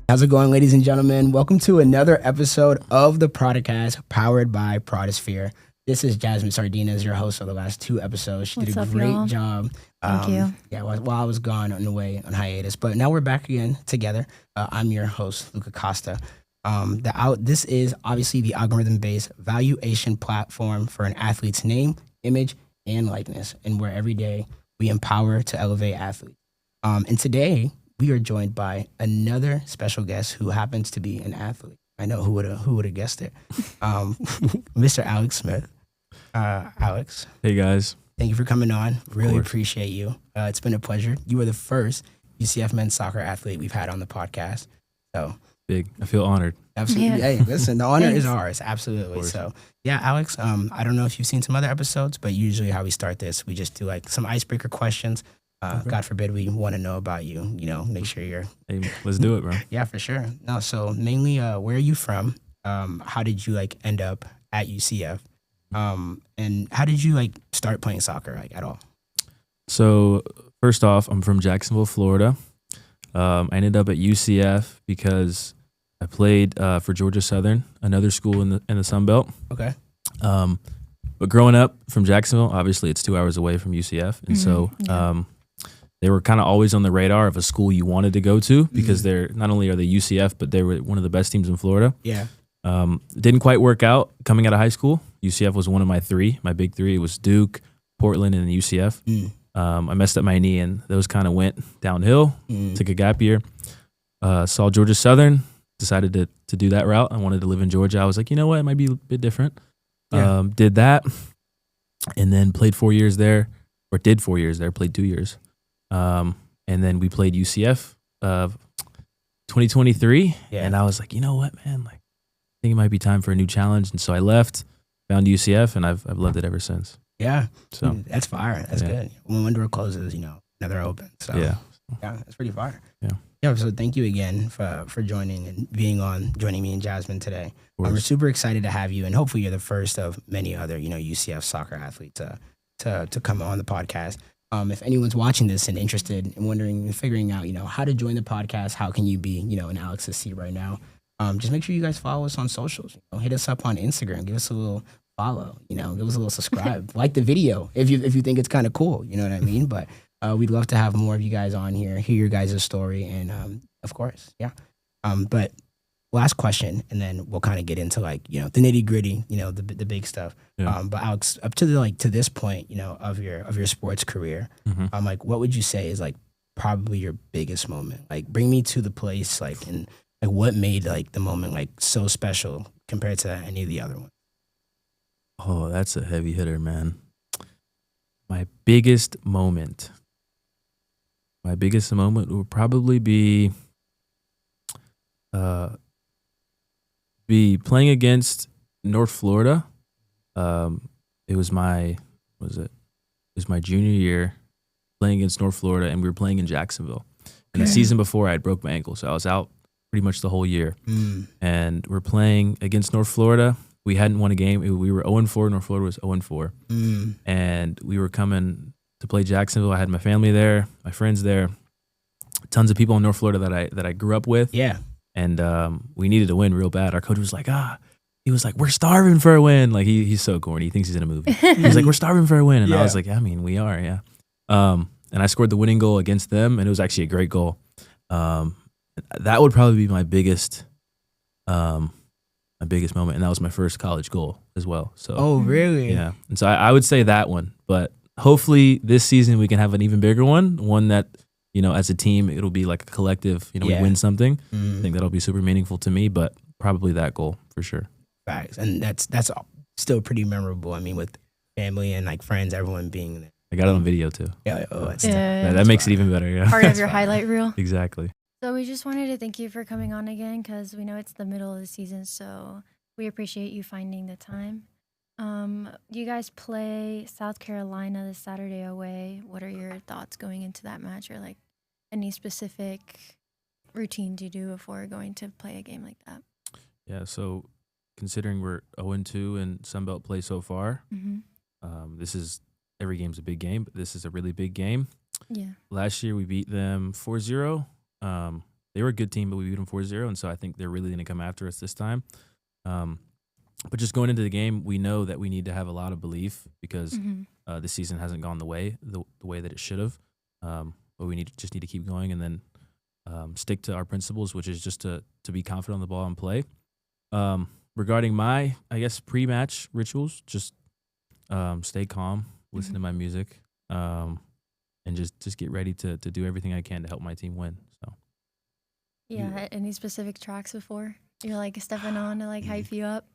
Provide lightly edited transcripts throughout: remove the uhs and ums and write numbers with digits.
How's it going, ladies and gentlemen? Welcome to another episode of the Prodicast, powered by Prodisphere. This is Jasmine Sardinez, your host for the last 2 episodes. She did a great job. Thank you. Yeah, while I was gone on the way on hiatus, but now we're back again together. I'm your host, Luca Costa. This is obviously the algorithm-based valuation platform for an athlete's name, image, and likeness, and where every day we empower to elevate athletes. And today we are joined by another special guest who happens to be an athlete. I know who would have guessed it. Mr. Alex Smith. Alex. Hey guys. Thank you for coming on. Really appreciate you. It's been a pleasure. You were the first UCF men's soccer athlete we've had on the podcast. So big. I feel honored. Absolutely. Yeah. Hey, listen, the honor is ours. Absolutely. So yeah, Alex, I don't know if you've seen some other episodes, but usually how we start this, we just do like some icebreaker questions. God forbid we want to know about you, make sure you're... Hey, let's do it, bro. Yeah, for sure. No, so mainly, where are you from? How did you end up at UCF? And how did you start playing soccer at all? So first off, I'm from Jacksonville, Florida. I ended up at UCF because I played for Georgia Southern, another school in the Sun Belt. Okay. But growing up from Jacksonville, obviously it's 2 hours away from UCF, and so they were kind of always on the radar of a school you wanted to go to because they're not only are they UCF, but they were one of the best teams in Florida. Yeah. Didn't quite work out coming out of high school. UCF was one of my big three. It was Duke, Portland, and UCF. I messed up my knee, and those kind of went downhill. Took a gap year. Saw Georgia Southern. Decided to do that route. I wanted to live in Georgia. I was like, you know what? It might be a bit different. Yeah. Did that, and then played 4 years there, or did 4 years there. Played 2 years, and then we played UCF 2023. Yeah. And I was like, you know what, man? I think it might be time for a new challenge. And so I left, found UCF, and I've loved it ever since. Yeah. So that's fire. That's good. When one door closes, another opens. So yeah, that's pretty fire. Yeah. Yeah. So thank you again for joining and joining me and Jasmine today. We're super excited to have you, and hopefully you're the first of many other, UCF soccer athletes to come on the podcast. If anyone's watching this and interested and wondering and figuring out, how to join the podcast, how can you be, in Alex's seat right now? Just make sure you guys follow us on socials. Hit us up on Instagram. Give us a little follow. Give us a little subscribe. Like the video if you think it's kind of cool. You know what I mean? But we'd love to have more of you guys on here, hear your guys' story, and of course, yeah. But last question, and then we'll kind of get into the nitty gritty, the big stuff. Yeah. But Alex, up to to this point, of your sports career, what would you say is probably your biggest moment? Bring me to the place, and what made the moment so special compared to any of the other ones? Oh, that's a heavy hitter, man. My biggest moment would probably be playing against North Florida. It was my junior year playing against North Florida, and we were playing in Jacksonville. And the season before, I had broke my ankle, so I was out pretty much the whole year. And we're playing against North Florida. We hadn't won a game. We were 0-4. North Florida was 0-4. And we were coming to play Jacksonville. I had my family there, my friends there, tons of people in North Florida that I grew up with. Yeah. And we needed to win real bad. Our coach was like, he was like, we're starving for a win. He's so corny. He thinks he's in a movie. He's like, we're starving for a win. And I was like, I mean, we are, yeah. And I scored the winning goal against them, and it was actually a great goal. That would probably be my biggest moment, and that was my first college goal as well. So, oh, really? Yeah. And so I would say that one, but hopefully this season we can have an even bigger one that, as a team, it'll be like a collective, we win something. I think that'll be super meaningful to me, but probably that goal for sure. Facts. And that's still pretty memorable. I mean, with family and friends, everyone being there. I got it on video too. Yeah. Oh, that makes it even better. Yeah. Part of your highlight reel. Exactly. So we just wanted to thank you for coming on again, because we know it's the middle of the season, so we appreciate you finding the time. You guys play South Carolina this Saturday away. What are your thoughts going into that match, or any specific routines you do before going to play a game like that? Yeah, so considering we're 0-2 in Sunbelt play so far, every game's a big game, but this is a really big game. Yeah. Last year we beat them 4-0. they were a good team, but we beat them 4-0, and so I think they're really going to come after us this time. But just going into the game, we know that we need to have a lot of belief because this season hasn't gone the way that it should have. But we just need to keep going and then stick to our principles, which is just to be confident on the ball and play. Regarding my, I guess, pre-match rituals, just stay calm, listen to my music, and just get ready to do everything I can to help my team win. So. Yeah. Any specific tracks before you're like stepping on to like hype you up?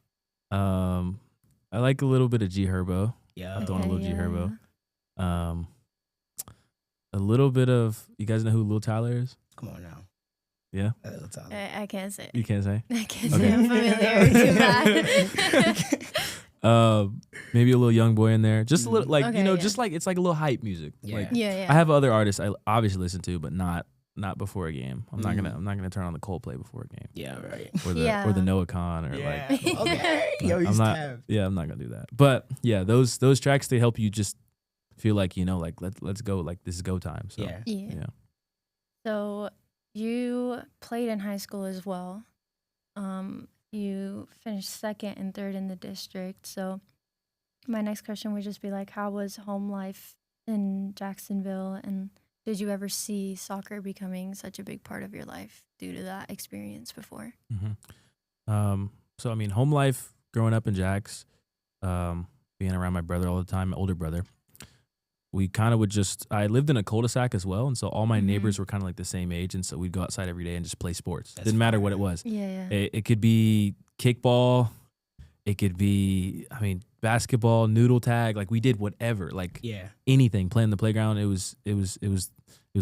I like a little bit of G Herbo. Yeah. I'm throwing a little G Herbo. A little bit of, you guys know who Lil Tyler is? Come on now. Yeah? Lil Tyler. I can't say. You can't say? I can't say I'm familiar. Too bad. Maybe a little Young Boy in there. Just a little, like, Okay, just like, it's like a little hype music. Yeah. Like, Yeah. I have other artists I obviously listen to, but not before a game. I'm not gonna turn on the Coldplay before a game. Yeah, right. Or the Noah Khan or like. Okay. Yo, I'm not gonna do that. But yeah, those tracks, they help you just feel like, like let's go, like this is go time. So Yeah. So you played in high school as well. You finished second and third in the district. So my next question would just be like, how was home life in Jacksonville, and did you ever see soccer becoming such a big part of your life due to that experience before? So I mean, home life growing up in Jax, being around my brother all the time, my older brother. We kind of would I lived in a cul-de-sac as well, and so all my neighbors were kind of like the same age, and so we'd go outside every day and just play sports. Didn't matter what it was. Yeah. It could be kickball, it could be, basketball, noodle tag. Like we did whatever, like anything. Playing the playground, it was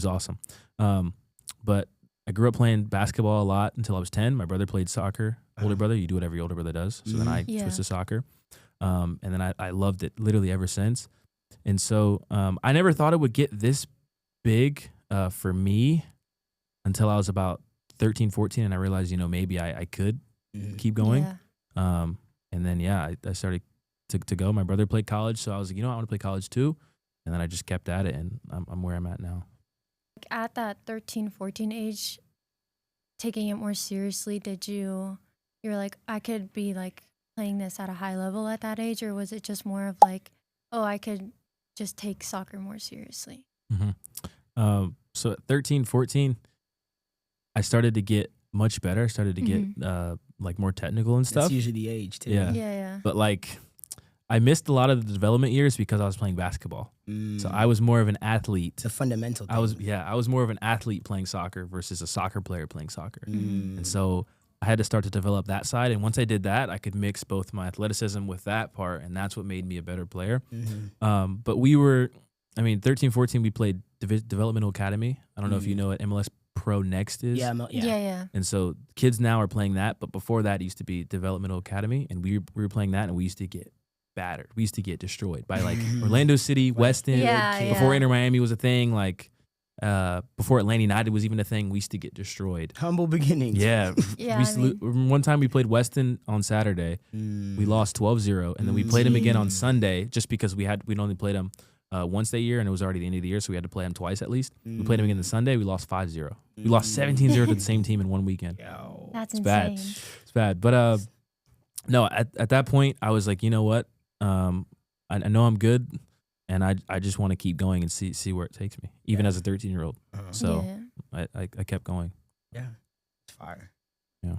awesome. But I grew up playing basketball a lot until I was 10. My brother played soccer. Older brother, you do whatever your older brother does. So then I switched to soccer, and then I loved it literally ever since. And so I never thought it would get this big for me until I was about 13, 14, and I realized, maybe I could keep going. Yeah. And then, I started to go. My brother played college, so I was like, I want to play college too. And then I just kept at it, and I'm where I'm at now. At that 13, 14 age, taking it more seriously, you were like, I could be like playing this at a high level at that age, or was it just more of like, oh, I could just take soccer more seriously? So at 13, 14, I started to get much better. I started to get like more technical and stuff. That's usually the age too. Yeah. But like, I missed a lot of the development years because I was playing basketball. So I was more of an athlete. The fundamental thing. I was more of an athlete playing soccer versus a soccer player playing soccer. And so I had to start to develop that side. And once I did that, I could mix both my athleticism with that part. And that's what made me a better player. But we were, 13, 14, we played Developmental Academy. I don't know if you know what MLS Pro Next is. Yeah. And so kids now are playing that. But before that, it used to be Developmental Academy. And we were playing that, and we used to get battered. We used to get destroyed by like Orlando City, Weston. Before Inter Miami was a thing, like before Atlanta United was even a thing, we used to get destroyed. Humble beginnings. Yeah. One time we played Weston on Saturday. We lost 12-0, and then we played them again on Sunday just because we'd only played them once that year, and it was already the end of the year, so we had to play them twice at least. We played them again the Sunday. We lost 5-0. We lost 17-0 to the same team in one weekend. That's it's insane. Bad. It's bad. But no, at that point, I was like, you know what? I know I'm good, and I just want to keep going and see where it takes me, even as a 13-year-old. So I kept going. Yeah, it's fire. Yeah.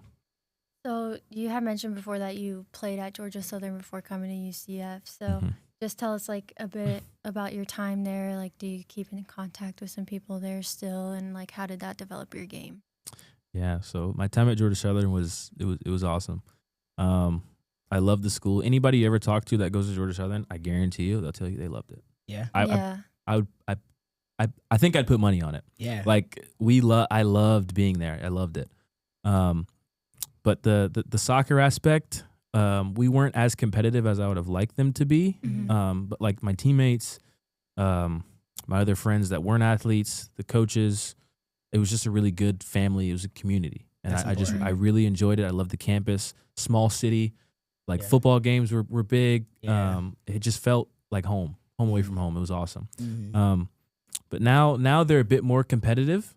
So you had mentioned before that you played at Georgia Southern before coming to UCF. So just tell us like a bit about your time there. Like, do you keep in contact with some people there still, and like how did that develop your game? Yeah. So my time at Georgia Southern was awesome. I love the school. Anybody you ever talk to that goes to Georgia Southern, I guarantee you they'll tell you they loved it. Yeah. I think I'd put money on it. Yeah. Like I loved being there. I loved it. But the soccer aspect, we weren't as competitive as I would have liked them to be. But like my teammates, my other friends that weren't athletes, the coaches, it was just a really good family. It was a community. And I really enjoyed it. I loved the campus, small city. Like football games were big. It just felt like home away from home. It was awesome. But now they're a bit more competitive.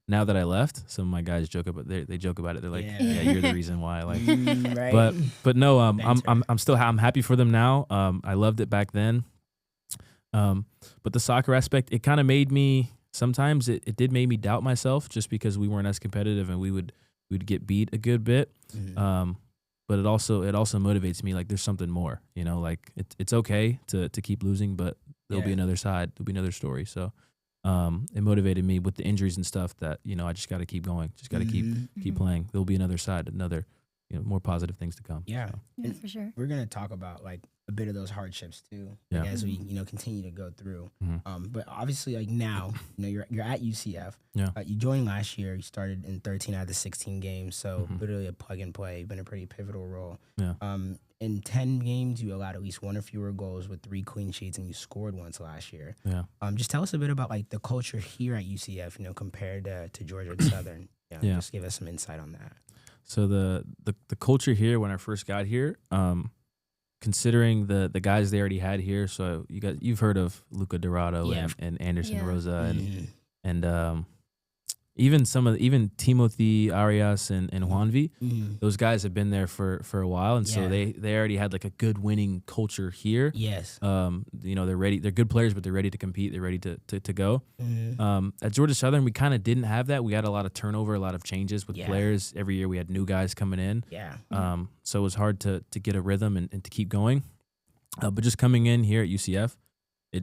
now that I left, some of my guys joke about they joke about it. They're like, Yeah. yeah, you're the reason why. Like, Right. but no, Banter. I'm happy for them now. I loved it back then. But the soccer aspect, it kind of made me, sometimes it did make me doubt myself just because we weren't as competitive and we'd get beat a good bit. But it also motivates me, like there's something more, you know, like it's okay to keep losing, but there'll be another side, there'll be another story. So it motivated me with the injuries and stuff that, you know, I just got to keep going, just got to keep playing. There'll be another side, another, you know, more positive things to come. Yeah. So. Yeah, for sure. We're going to talk about like a bit of those hardships too, Yeah. like, as we, you know, continue to go through. Mhm. But obviously like now, you know, you're at UCF. Yeah. You joined last year. You started in 13 out of the 16 games. So literally a plug and play, been a pretty pivotal role. Yeah. In 10 games, you allowed at least one or fewer goals with 3 clean sheets, and you scored once last year. Yeah. Just tell us a bit about like the culture here at UCF, you know, compared to Georgia Southern. Yeah. Just give us some insight on that. So the culture here when I first got here, considering the guys they already had here, so you've heard of Luca Dorado and Anderson Rosa and even Timothy Arias and Juanvi, those guys have been there for a while, and so they already had like a good winning culture here. Yes. You know, they're ready. They're good players, but they're ready to compete. They're ready to go. At Georgia Southern, we kind of didn't have that. We had a lot of turnover, a lot of changes with players. Every year we had new guys coming in. Yeah. So it was hard to get a rhythm and to keep going. But just coming in here at UCF,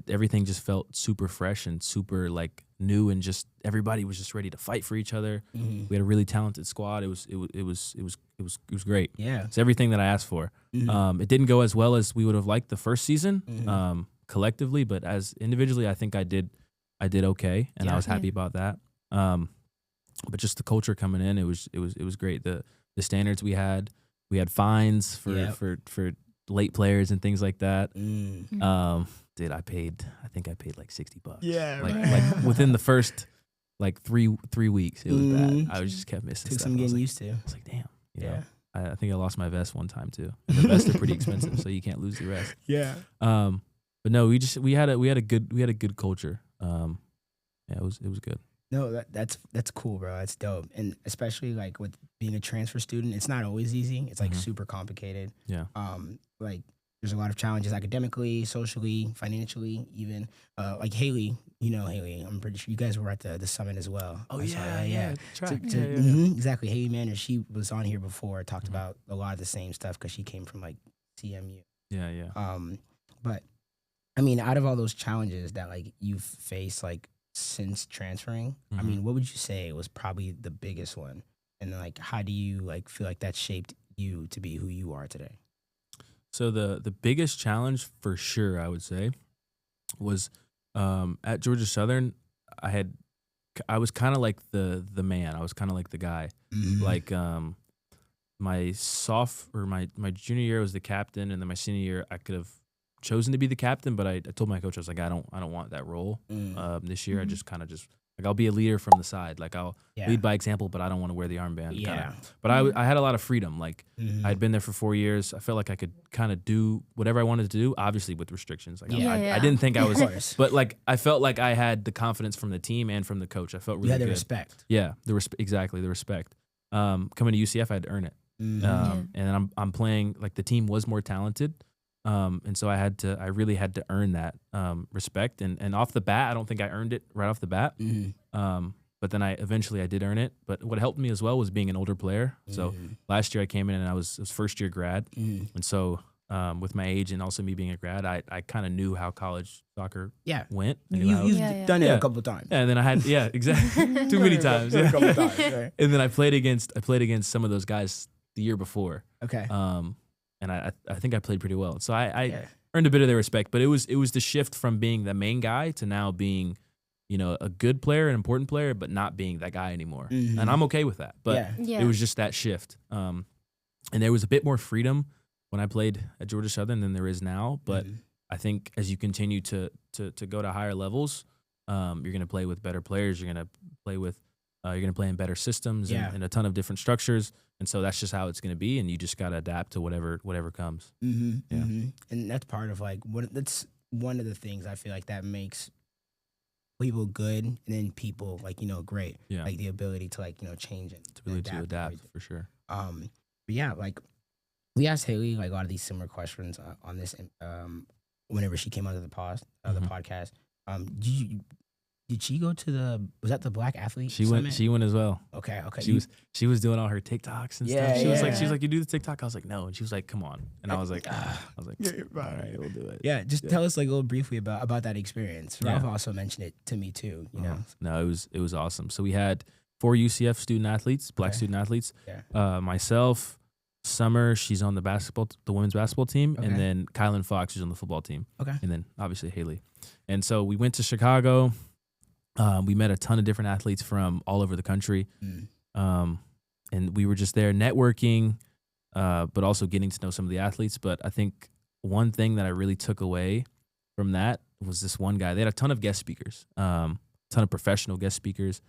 everything just felt super fresh and super like new, and just everybody was just ready to fight for each other. We had a really talented squad. It was great. Yeah. It's everything that I asked for. It didn't go as well as we would have liked the first season, collectively, but as individually, I think I did okay, and I was happy about that. But just the culture coming in, it was great. The standards we had fines for late players and things like that. I think I paid like $60. Yeah. Like within the first like three weeks, it was bad. I just kept missing Took stuff. some getting I used to. was like, damn. You know, I think I lost my vest one time too. And the vests are pretty expensive, so you can't lose the rest. Yeah. But no, we had a good culture. It was good. No, that's cool, bro. That's dope. And especially like with being a transfer student, it's not always easy. It's like super complicated. Yeah. Like there's a lot of challenges academically, socially, financially, even. Like Haley, you know Haley. I'm pretty sure you guys were at the summit as well. Oh, I saw that, yeah. Track. Exactly. Haley Manor, she was on here before, talked about a lot of the same stuff because she came from like CMU. Yeah. But I mean, out of all those challenges that like you've faced, like since transferring, I mean, what would you say was probably the biggest one? And like, how do you like feel like that shaped you to be who you are today? So the biggest challenge for sure, I would say, was at Georgia Southern. I was kind of like the man. I was kind of like the guy. Like my junior year I was the captain, and then my senior year I could have chosen to be the captain, but I told my coach, I was like, I don't want that role this year. I just kind of like, I'll be a leader from the side. Like I'll lead by example, but I don't want to wear the armband. Yeah. But I had a lot of freedom. Like I'd been there for 4 years. I felt like I could kind of do whatever I wanted to do, obviously with restrictions. Like I didn't think I was, but like I felt like I had the confidence from the team and from the coach. I felt really good. Respect. Yeah, exactly the respect. Coming to UCF, I had to earn it. And then I'm playing, like the team was more talented. And so I really had to earn that respect. And off the bat, I don't think I earned it right off the bat. But then I did earn it. But what helped me as well was being an older player. So last year I came in and I was first year grad. And so with my age and also me being a grad, I kind of knew how college soccer went. You've done it a couple of times. Yeah, and then I had exactly too many times. A couple of times. Right. And then I played against some of those guys the year before. Okay. And I think I played pretty well. So I earned a bit of their respect, but it was the shift from being the main guy to now being, you know, a good player, an important player, but not being that guy anymore. And I'm okay with that. But it was just that shift. And there was a bit more freedom when I played at Georgia Southern than there is now. But I think as you continue to go to higher levels, you're going to play with better players. You're going to play with you're going to play in better systems and a ton of different structures. And so that's just how it's going to be. And you just got to adapt to whatever comes. And that's part of like that's one of the things I feel like that makes people good and then people like, great. Yeah. Like the ability to like, change and to adapt for sure. But yeah, like we asked Haley like a lot of these similar questions on this whenever she came onto the podcast. Did she go to was that the Black Athlete Summit? She went as well. Okay. She was doing all her TikToks and Yeah, stuff. She was yeah. like, you do the TikTok? I was like, no. And she was like, come on. And I was like, all right, we'll do it. Yeah, just tell us like a little briefly about that experience. Yeah. Ralph also mentioned it to me too. You know, No, it was awesome. So we had 4 UCF student athletes, Black student athletes. Yeah. Myself, Summer, she's on the women's basketball team, Okay. and then Kylan Fox, who's on the football team. Okay. And then obviously Haley. And so we went to Chicago. We met a ton of different athletes from all over the country. And we were just there networking, but also getting to know some of the athletes. But I think one thing that I really took away from that was this one guy. They had a ton of guest speakers, ton of professional guest speakers.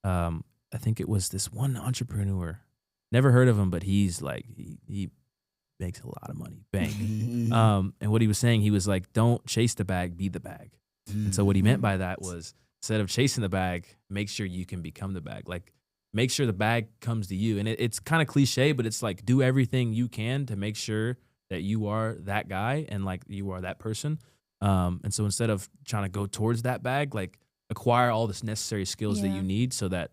I think it was this one entrepreneur. Never heard of him, but he's like, he makes a lot of money. Bang. And what he was saying, he was like, don't chase the bag, be the bag. And so what he meant by that was, instead of chasing the bag, make sure you can become the bag. Like, make sure the bag comes to you. And it's kind of cliche, but it's like, do everything you can to make sure that you are that guy and like you are that person. And so instead of trying to go towards that bag, like acquire all this necessary skills that you need so that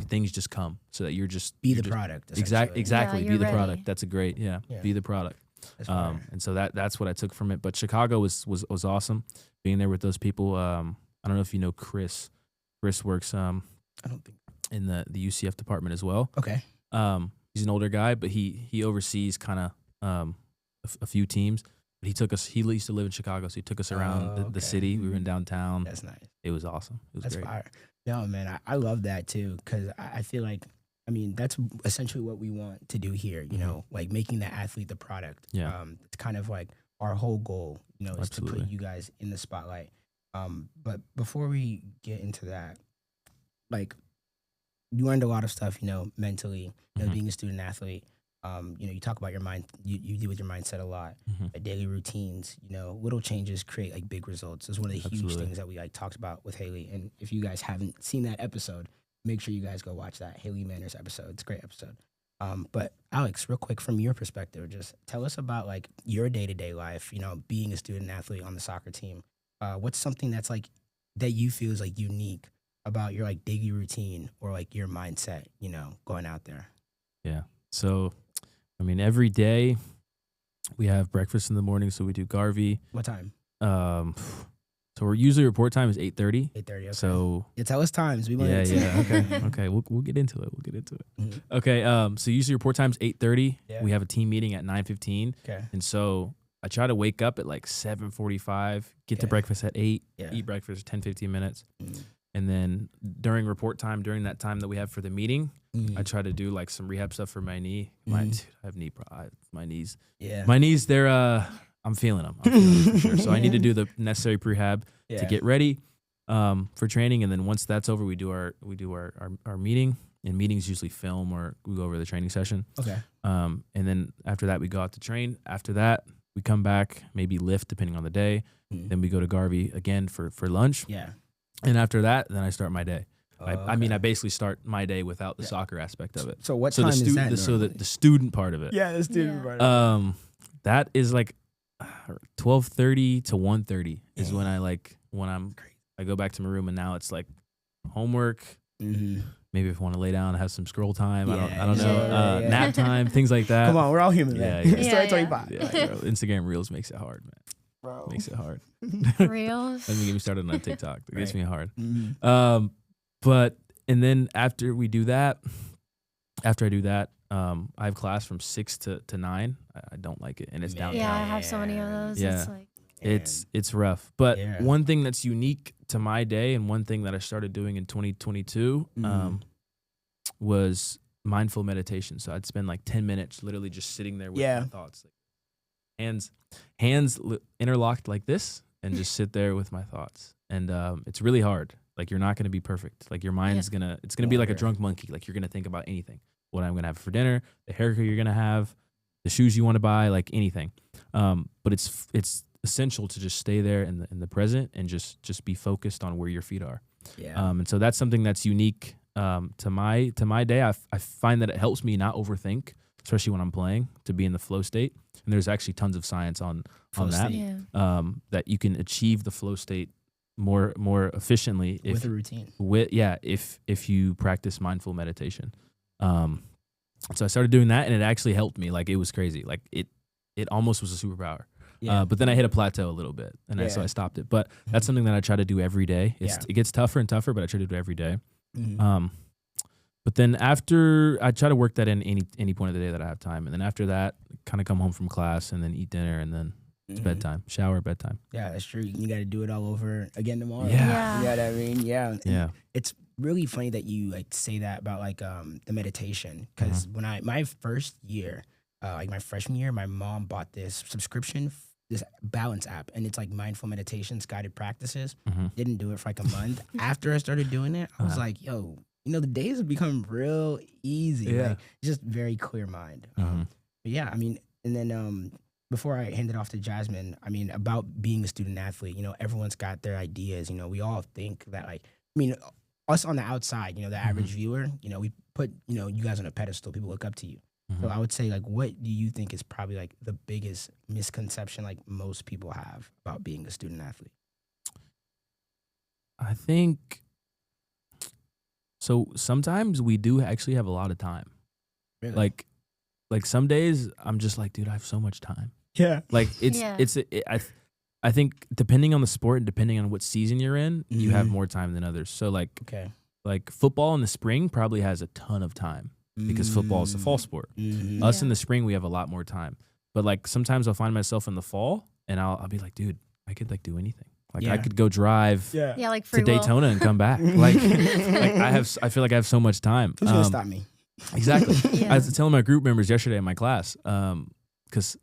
things just come, so that you're just be the product. Exactly. Yeah, be you're the ready. product. That's a great, be the product. And so that's what I took from it. But Chicago was awesome being there with those people. I don't know if you know Chris. Chris works I don't think. in the UCF department as well. Okay. He's an older guy, but he oversees kind of a few teams. But he used to live in Chicago, so he took us around the city. We were in downtown. That's nice. It was awesome. It was That's great. fire. No, man, I love that too, because I feel like, I mean, that's essentially what we want to do here, you know, like making the athlete the product. Yeah. It's kind of like our whole goal, you know, is Absolutely. to put you guys in the spotlight. But before we get into that, like, you learned a lot of stuff, you know, mentally, you know, being a student athlete. You know, you talk about your mind, you deal with your mindset a lot, daily routines, you know, little changes create like big results. It's one of the huge things that we like talked about with Haley. And if you guys haven't seen that episode, make sure you guys go watch that Haley Manners episode. It's a great episode. But Alex, real quick, from your perspective, just tell us about like your day-to-day life, you know, being a student athlete on the soccer team. What's something that's like, that you feel is like unique about your like daily routine or like your mindset, you know, going out there? Yeah. So, I mean, every day we have breakfast in the morning. So we do Garvey. What time? So we're usually report time is 8:30. 8:30. Okay. So yeah, tell us times. We want Okay. We'll get into it. Okay. So usually report time is 8:30. Yeah. We have a team meeting at 9:15. Okay. And so I try to wake up at like 7:45, get to Okay. breakfast at 8, Yeah. eat breakfast 10-15 minutes. And then during report time, during that time that we have for the meeting, I try to do like some rehab stuff for my knee. Dude, I have my knees. Yeah. My knees, they're I'm feeling them. For sure. So I need to do the necessary prehab to get ready for training. And then once that's over, we do our meeting. And meetings usually film or we go over the training session. Okay. And then after that, we go out to train. After that, we come back, maybe lift depending on the day. Then we go to Garvey again for lunch. Yeah. And after that, then I start my day. I mean, okay. I basally start my day without the soccer aspect of it. So what So time the is that? the student part of it. Yeah, the student Yeah. part. That is like 12:30 to 1:30 is when I go back to my room, and now it's like homework. Maybe if I want to lay down, have some scroll time. I don't know. Yeah. Nap time, things like that. Come on, we're all human, man. Yeah. It's Yeah, 2025. Yeah, bro. Instagram Reels makes it hard, man. Bro. Makes it hard. Reels. Let me get me started on TikTok. It gets Right. me hard. But and then after I do that, I have class from 6 to 9. I don't like it, and it's downtown. Yeah, I have so many of those. Yeah. It's like, It's rough. But Yeah. one thing that's unique to my day, and one thing that I started doing in 2022, was mindful meditation. So I'd spend like 10 minutes literally just sitting there with my thoughts, like hands interlocked like this, and just sit there with my thoughts. And it's really hard. Like, you're not going to be perfect. Like, your mind's it's gonna be like a drunk monkey. Like, you're gonna think about anything. What I'm gonna have for dinner, the haircut you're gonna have, the shoes you want to buy, like anything. But it's essential to just stay there in the present and just be focused on where your feet are. Yeah. And so that's something that's unique to my day. I find that it helps me not overthink, especially when I'm playing, to be in the flow state. And there's actually tons of science on that. Yeah. That you can achieve the flow state more efficiently with a routine. If you practice mindful meditation. So I started doing that, and it actually helped me. Like, it was crazy. Like, it almost was a superpower. Yeah. But then I hit a plateau a little bit, and so I stopped it. But that's something that I try to do every day. It gets tougher and tougher, but I try to do it every day. Mm-hmm. But then after, I try to work that in any point of the day that I have time. And then after that, kind of come home from class and then eat dinner, and then it's bedtime, shower, bedtime. Yeah, that's true. You got to do it all over again tomorrow. Yeah. You know what I mean? Yeah. Yeah. It's really funny that you like say that about like the meditation, because when my first year, like my freshman year, my mom bought this subscription, this balance app, and it's like mindful meditations, guided practices. Didn't do it for like a month. After I started doing it, I was like, yo, you know, the days have become real easy. Yeah. Like, just very clear mind. But yeah, I mean, and then before I hand it off to Jasmine, I mean, about being a student athlete, you know, everyone's got their ideas. You know, we all think that, like, I mean, us on the outside, you know, the average viewer, you know, we put, you know, you guys on a pedestal. People look up to you. So I would say, like, what do you think is probably like the biggest misconception like most people have about being a student athlete? I think, so sometimes we do actually have a lot of time. Really? Like some days I'm just like, dude, I have so much time. Yeah. Like I think depending on the sport and depending on what season you're in, you have more time than others. So like football in the spring probably has a ton of time because football is a fall sport. Us in the spring, we have a lot more time. But like sometimes I'll find myself in the fall and I'll be like, dude, I could like do anything. Like I could go drive like to Daytona and come back. like I feel like I have so much time. Who's gonna stop me? Exactly. I was telling my group members yesterday in my class, because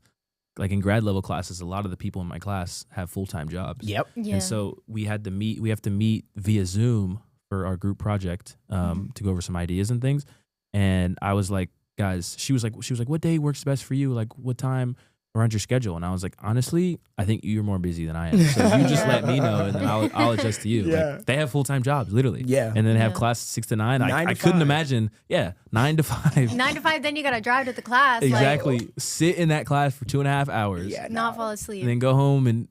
like in grad level classes, a lot of the people in my class have full-time jobs. Yep. Yeah. And so we have to meet via Zoom for our group project to go over some ideas and things. And I was like, guys, she was like, what day works best for you? Like, what time around your schedule? And I was like, honestly, I think you're more busy than I am. So you just let me know, and then I'll adjust to you. Like, they have full-time jobs, literally. Yeah. And then they have class 6 to 9. I couldn't imagine. Yeah, 9 to 5. 9 to 5, then you gotta drive to the class. Exactly. Like, Sit in that class for 2.5 hours. Yeah. not fall asleep. And then go home, and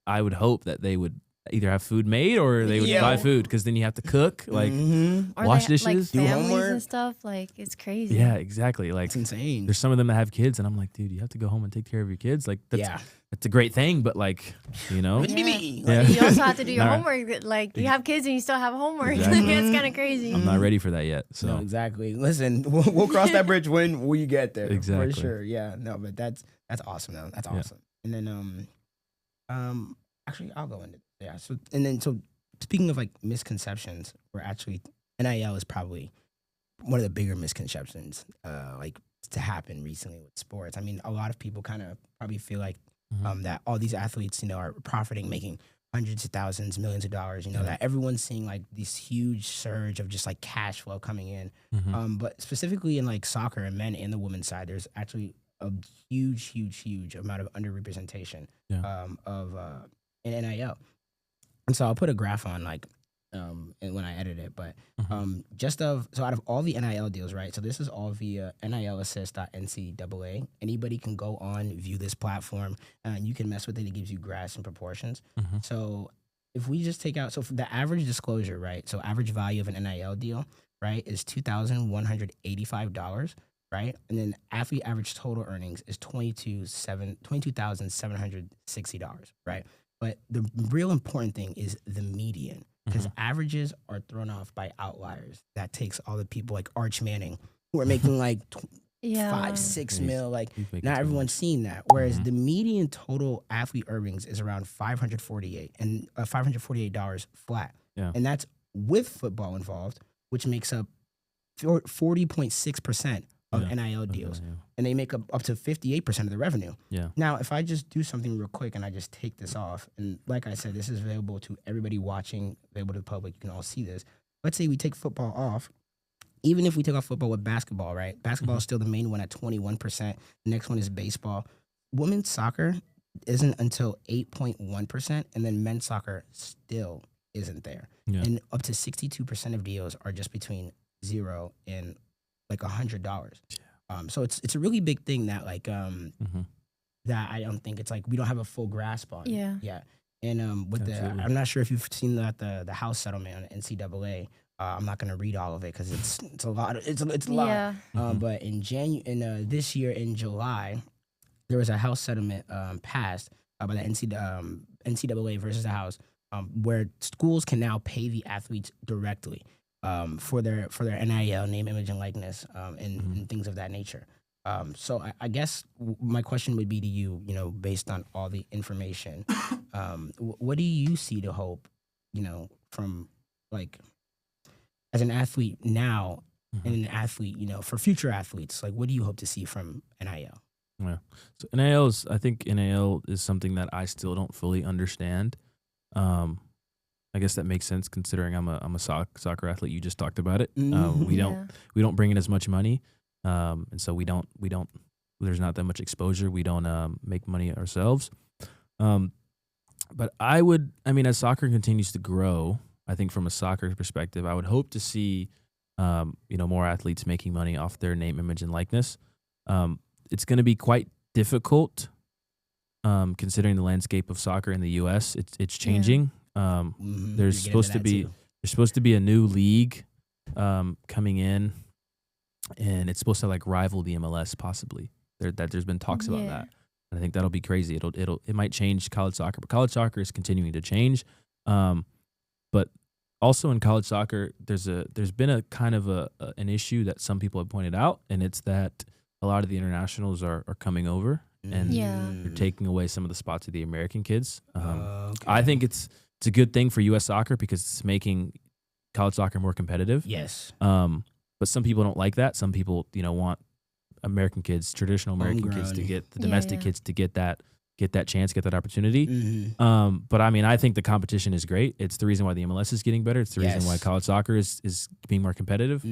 I would hope that they would either have food made or they would buy food, because then you have to cook, like Or wash they, dishes, like, do families homework. and stuff. Like, it's crazy. Yeah, exactly. Like, It's insane. there's some of them that have kids, and I'm like, dude, you have to go home and take care of your kids. Like, that's a great thing, but like, you know, Yeah. You also have to do your homework. Like, you have kids and you still have homework. Exactly. It's kind of crazy. I'm not ready for that yet. So No, exactly. Listen, we'll cross that bridge when we get there. Exactly. For sure. Yeah. No, but that's awesome though. That's awesome. And then actually I'll go into so speaking of like misconceptions, we're actually NIL is probably one of the bigger misconceptions like to happen recently with sports. I mean, a lot of people kind of probably feel like that all these athletes, you know, are profiting, making hundreds of thousands, millions of dollars, you know, that everyone's seeing like this huge surge of just like cash flow coming in. But specifically in like soccer and men and the women's side, there's actually a huge amount of underrepresentation of in NIL. And so I'll put a graph on like and when I edit it, but so out of all the NIL deals, right? So this is all via NILassist.NCAA. Anybody can go on, view this platform, and you can mess with it. It gives you graphs and proportions. So if we just take out, so for the average disclosure, right? So average value of an NIL deal, right, is $2,185, right? And then athlete average total earnings is $22,760, right? But the real important thing is the median, because averages are thrown off by outliers. That takes all the people like Arch Manning who are making like 5-6 mil. Like, not everyone's seeing that. Whereas the median total athlete earnings is around $548 flat. Yeah. And that's with football involved, which makes up 40.6% of NIL deals. And they make up to 58% of the revenue. Yeah. Now, if I just do something real quick and I just take this off, and like I said, this is available to everybody watching, available to the public, you can all see this. Let's say we take football off. Even if we take off football with basketball, right? Basketball is still the main one at 21%. The next one is baseball. Women's soccer, isn't until 8.1%, and then men's soccer still isn't there. Yeah. And up to 62% of deals are just between $0 and like $100. So it's a really big thing that like that I don't think it's like we don't have a full grasp on. Yeah. And with Absolutely. I'm not sure if you've seen that the House Settlement on NCAA. I'm not gonna read all of it because it's a lot. It's a lot. Yeah. But in this year in July, there was a House Settlement passed by the NCAA versus the House, where schools can now pay the athletes directly for their NIL, name, image, and likeness, and things of that nature. So I guess my question would be to you, based on all the information, what do you see to hope, from like as an athlete now and an athlete, for future athletes, like what do you hope to see from NIL? Yeah. So I think NIL is something that I still don't fully understand. I guess that makes sense considering I'm a soccer athlete. You just talked about it. We don't bring in as much money. And so we don't, there's not that much exposure. We don't, make money ourselves. But as soccer continues to grow, I think from a soccer perspective, I would hope to see, more athletes making money off their name, image, and likeness. It's going to be quite difficult, considering the landscape of soccer in the U.S. It's changing. There's supposed to be a new league, coming in, and it's supposed to like rival the MLS possibly. There's been talks about that. And I think that'll be crazy. It might change college soccer, but college soccer is continuing to change. But also in college soccer, there's been a kind of an issue that some people have pointed out, and it's that a lot of the internationals are coming over and they're taking away some of the spots of the American kids. I think it's a good thing for U.S. soccer because it's making college soccer more competitive. Yes. But some people don't like that. Some people, want American kids, traditional American kids, to get the domestic kids to get that chance, get that opportunity. But I think the competition is great. It's the reason why the MLS is getting better. It's the reason why college soccer is being more competitive.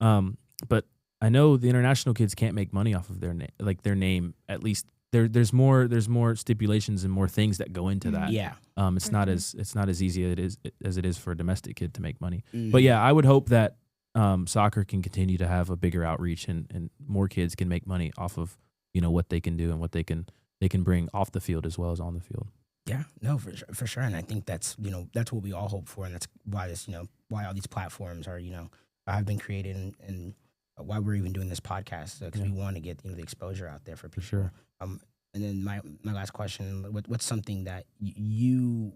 But I know the international kids can't make money off of their name. At least there's more stipulations and more things that go into that. It's not as easy as it is for a domestic kid to make money. But I would hope that soccer can continue to have a bigger outreach and more kids can make money off of what they can do and what they can bring off the field as well as on the field. Yeah, no, for sure. And I think that's what we all hope for, and that's why why all these platforms are have been created and why we're even doing this podcast, because we want to get the exposure out there for people. For sure. And then my last question: what's something that you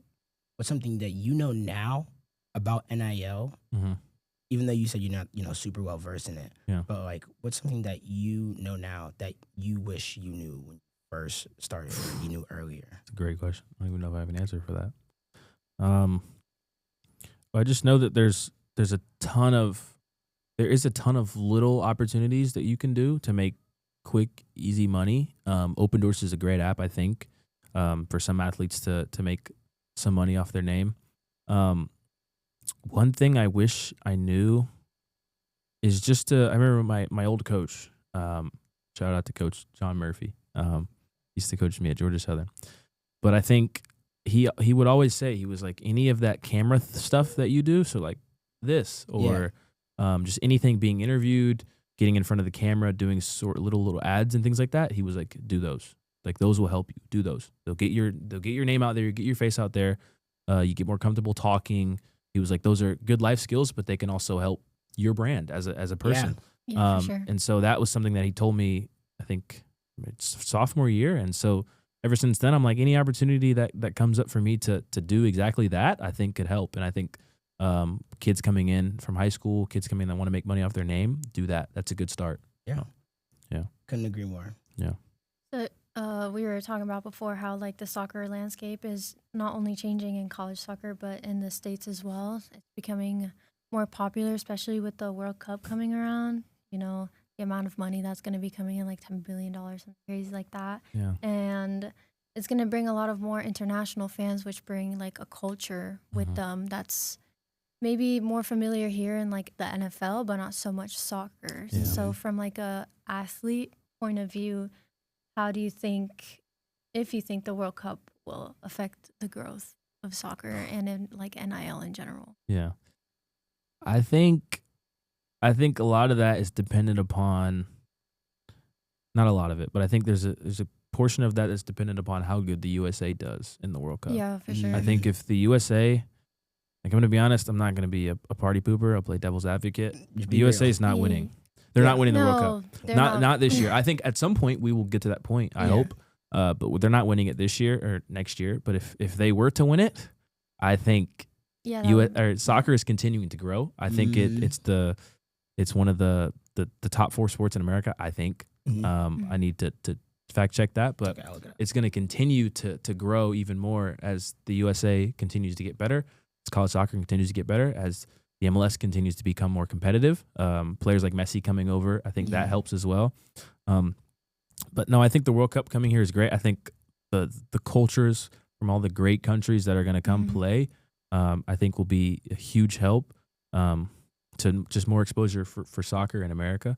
now about NIL? Even though you said you're not super well versed in it, but like, what's something that you know now that you wish you knew when you first started, or you knew earlier? It's a great question. I don't even know if I have an answer for that. I just know that there is a ton of little opportunities that you can do to make quick, easy money. Open Doors is a great app, I think, for some athletes to make some money off their name. One thing I wish I knew is just I remember my old coach, shout out to Coach John Murphy. He used to coach me at Georgia Southern. But I think he would always say, he was like, any of that camera stuff that you do, so like this, or just anything, being interviewed, getting in front of the camera, doing little ads and things like that, he was like, do those. Like, those will help you. Do those. They'll get your name out there, get your face out there. You get more comfortable talking. He was like, those are good life skills, but they can also help your brand as a person. For sure. And so that was something that he told me, I think, sophomore year. And so ever since then, I'm like, any opportunity that comes up for me to do exactly that, I think could help. And I think kids coming in from high school, kids coming in that want to make money off their name, do that. That's a good start. Yeah. Yeah. Couldn't agree more. Yeah. So we were talking about before how like the soccer landscape is not only changing in college soccer, but in the States as well. It's becoming more popular, especially with the World Cup coming around. The amount of money that's going to be coming in, like $10 billion, something crazy like that. Yeah. And it's going to bring a lot of more international fans, which bring like a culture with them that's maybe more familiar here in like the NFL, but not so much soccer. Yeah. So from like a athlete point of view, how do you think if you think the World Cup will affect the growth of soccer and in like NIL in general. Yeah. I think a lot of that is dependent upon, not a lot of it, but I think there's a portion of that that's dependent upon how good the USA does in the World Cup. Yeah, for sure. I think if the USA, like, I'm going to be honest, I'm not going to be a party pooper. I'll play devil's advocate. The USA is not winning. They're not winning the World Cup. Not this year. I think at some point we will get to that point, I hope. But they're not winning it this year or next year. But if they were to win it, I think soccer is continuing to grow. I think it's one of the top 4 sports in America, I think. I need to fact check that, but it's going to continue to grow even more as the USA continues to get better, as college soccer continues to get better, as the MLS continues to become more competitive. Players like Messi coming over, I think that helps as well. But no, I think the World Cup coming here is great. I think the cultures from all the great countries that are going to come play, I think will be a huge help to just more exposure for soccer in America.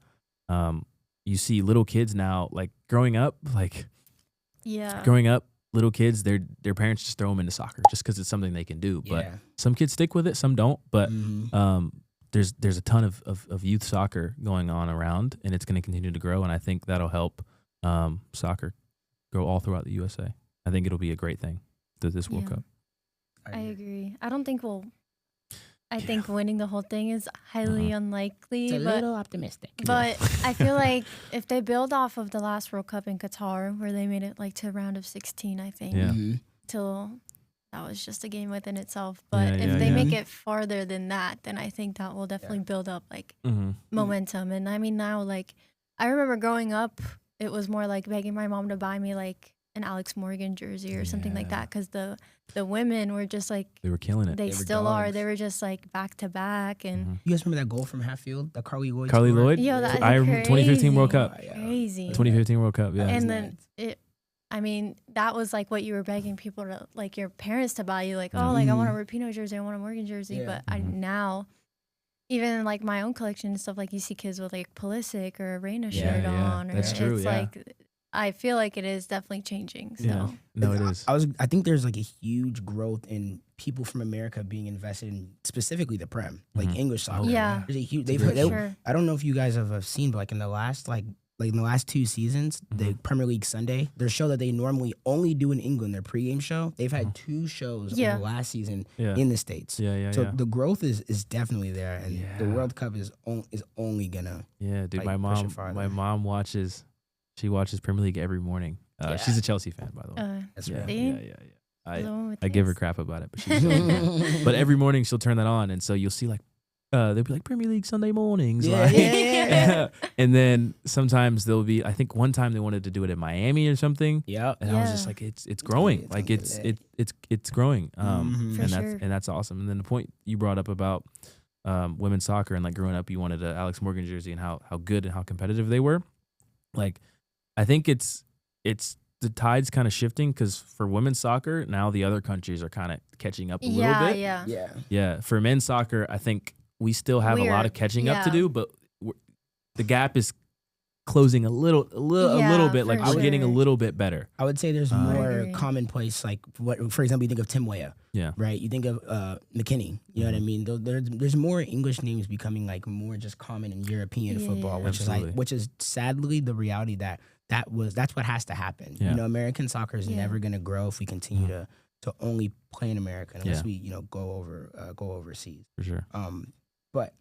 You see little kids now, like growing up, little kids, their parents just throw them into soccer just because it's something they can do. But some kids stick with it, some don't. But there's a ton of youth soccer going on around, and it's going to continue to grow. And I think that'll help soccer grow all throughout the USA. I think it'll be a great thing to this World Cup. I agree. I think winning the whole thing is highly unlikely. It's a little optimistic. But I feel like if they build off of the last World Cup in Qatar, where they made it like to round of 16, I think, till that was just a game within itself. But if they make it farther than that, then I think that will definitely build up like momentum. And I mean, now, like, I remember growing up, it was more like begging my mom to buy me like an Alex Morgan jersey or something like that, because the women were just like, they were killing it. They still are. They were just like back to back. And you guys remember that goal from half field, that Carly Lloyd? Yo, that's I remember 2015 World Cup. Crazy. 2015 World Cup. Yeah. And then that was like what you were begging people to, like, your parents to buy you, like, oh, like I want a Rapinoe jersey, I want a Morgan jersey. But I now, even like my own collection and stuff, like you see kids with like Pulisic or a Reina shirt on. That's true. It's like, I feel like it is definitely changing. So. Yeah. No, it is. I think there's like a huge growth in people from America being invested in specifically the Prem, like English soccer. Yeah. There's a huge. Sure. I don't know if you guys have seen, but like in the last in the last 2 seasons, the Premier League Sunday, their show that they normally only do in England, their pregame show, they've had 2 shows over the last season in the States. So the growth is definitely there, and the World Cup is only gonna. Yeah, dude. Like, my mom watches. She watches Premier League every morning. She's a Chelsea fan, by the way. That's right. I give her crap about it, but she's a fan. But every morning she'll turn that on, and so you'll see like they'll be like Premier League Sunday mornings, and then sometimes they'll be. I think one time they wanted to do it in Miami or something. Yeah, and I was just like, it's growing, like it's growing, and that's awesome. And then the point you brought up about women's soccer and like growing up, you wanted an Alex Morgan jersey and how good and how competitive they were, like. I think it's the tide's kind of shifting, because for women's soccer now the other countries are kind of catching up a little bit. Yeah. For men's soccer, I think we still have a lot of catching up to do, but the gap is closing a little bit. Like we're getting a little bit better. I would say there's more commonplace, like what, for example, you think of Tim Weah, right? You think of McKinney, you know what I mean? There's more English names becoming like more just common in European football, which is sadly the reality that's what has to happen. You know, American soccer is never going to grow if we continue to only play in America unless we go overseas. For sure. But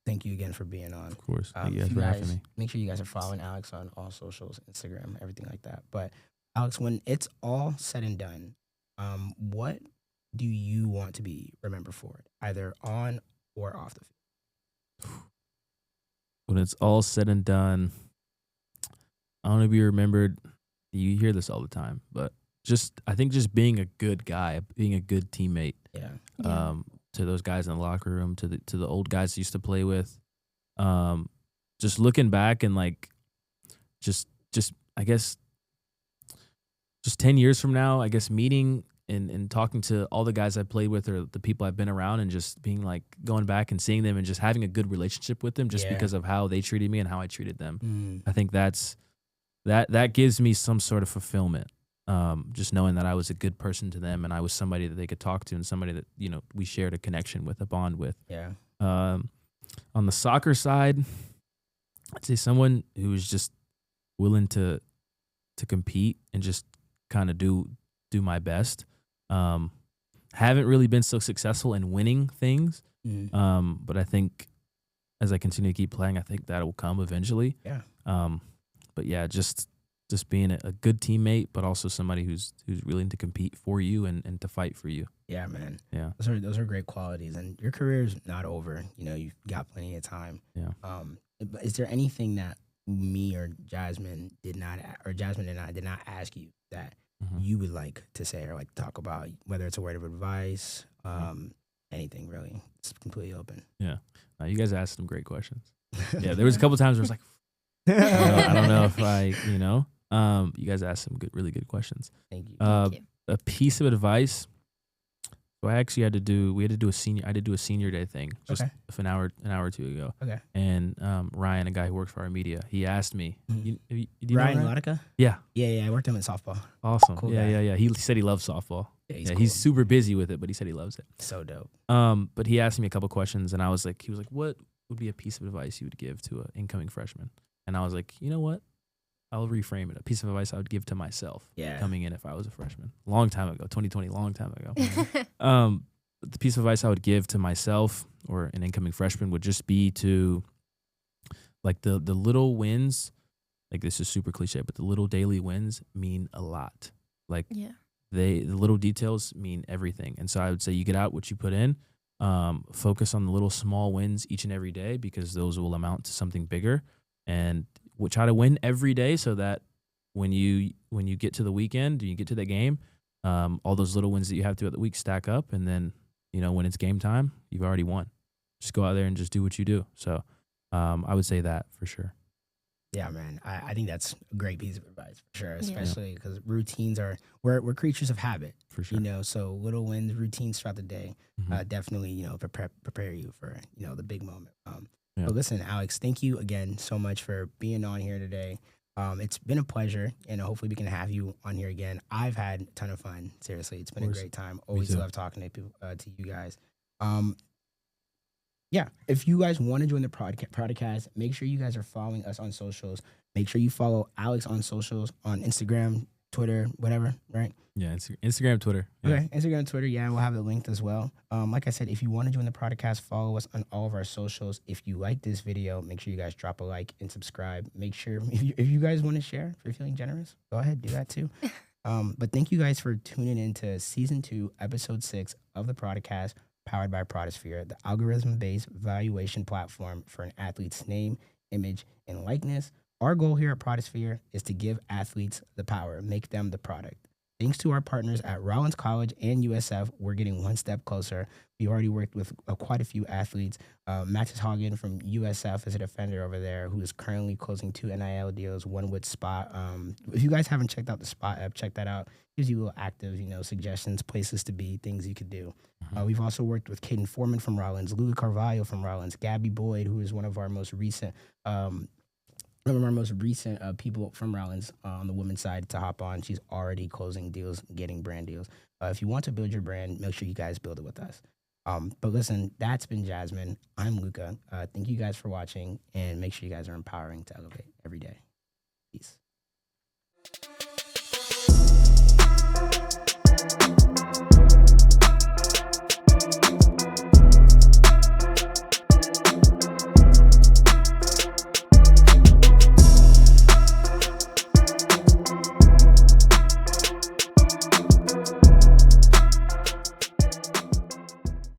thank you again for being on. Of course. Thank you guys for having me. Make sure you guys are following Alex on all socials, Instagram, everything like that. But Alex, when it's all said and done, what do you want to be remembered for, either on or off the field? When it's all said and done, I want to be remembered. You hear this all the time, but I think just being a good guy, being a good teammate. To those guys in the locker room, to the old guys I used to play with. Just looking back and like, just I guess, just 10 years from now, I guess meeting and talking to all the guys I played with or the people I've been around, and just being like going back and seeing them and just having a good relationship with them, just because of how they treated me and how I treated them. I think that gives me some sort of fulfillment. just knowing that I was a good person to them and I was somebody that they could talk to and somebody that, we shared a connection with, a bond with. Yeah. On the soccer side, I'd say someone who was just willing to compete and just kind of do my best. Haven't really been so successful in winning things. But I think as I continue to keep playing, I think that will come eventually. Yeah. But yeah, just being a good teammate, but also somebody who's willing to compete for you and to fight for you. Yeah, man. Yeah. Those are great qualities, and your career is not over. You've got plenty of time. Yeah. But is there anything that me or Jasmine and I did not ask you that you would like to say or like talk about, whether it's a word of advice, anything really? It's completely open. Yeah. You guys asked some great questions. Yeah. There was a couple times where it's like, I don't know if you guys asked some really good questions. Thank you. A piece of advice. So I actually I did do a senior day thing just an hour or two ago. Okay. And Ryan, a guy who works for our media, he asked me, you Ryan Lotica? Yeah. Yeah. I worked with him in softball. Awesome. Cool Yeah, guy. yeah. He said he loves softball. Yeah, He's cool. super busy with it, but he said he loves it. So dope. But he asked me a couple questions, and he was like, what would be a piece of advice you would give to an incoming freshman? And I was like, you know what? I'll reframe it. A piece of advice I would give to myself coming in if I was a freshman. Long time ago, 2020, long time ago. The piece of advice I would give to myself or an incoming freshman would just be to, like, the little wins. Like, this is super cliche, but the little daily wins mean a lot. Like, the little details mean everything. And so I would say you get out what you put in. Focus on the little small wins each and every day, because those will amount to something bigger. And we'll try to win every day so that when you get to the weekend, you get to the game, all those little wins that you have throughout the week stack up, and then when it's game time, you've already won. Just go out there and just do what you do. So I would say that for sure. Yeah, man. I think that's a great piece of advice for sure, especially because routines we're creatures of habit. For sure. So little wins, routines throughout the day, definitely, prepare you for, the big moment. But listen, Alex, thank you again so much for being on here today. It's been a pleasure, and hopefully we can have you on here again. I've had a ton of fun. Seriously, it's been a great time. Always love talking to people, to you guys. If you guys want to join the Prodicast, make sure you guys are following us on socials. Make sure you follow Alex on socials, on Instagram, Twitter, whatever, right? Yeah, Instagram, Twitter. Yeah. Okay, Instagram, Twitter, we'll have it linked as well. Like I said, if you want to join the Prodicast, follow us on all of our socials. If you like this video, make sure you guys drop a like and subscribe. Make sure, if you guys want to share, if you're feeling generous, go ahead, do that too. But thank you guys for tuning into Season 2, Episode 6 of the Prodicast, powered by Prodisphere, the algorithm-based valuation platform for an athlete's name, image, and likeness. Our goal here at Prodisphere is to give athletes the power, make them the product. Thanks to our partners at Rollins College and USF, we're getting one step closer. We already worked with quite a few athletes. Mattis Hagen from USF is a defender over there who is currently closing 2 NIL deals, one with Spot. If you guys haven't checked out the Spot app, check that out. Gives you little active, suggestions, places to be, things you could do. We've also worked with Caden Foreman from Rollins, Lula Carvalho from Rollins, Gabby Boyd, who is one of our most recent people from Rollins on the women's side to hop on. She's already closing deals, getting brand deals. If you want to build your brand, make sure you guys build it with us. But listen, that's been Jasmine. I'm Luca. Thank you guys for watching, and make sure you guys are empowering to elevate every day. Peace.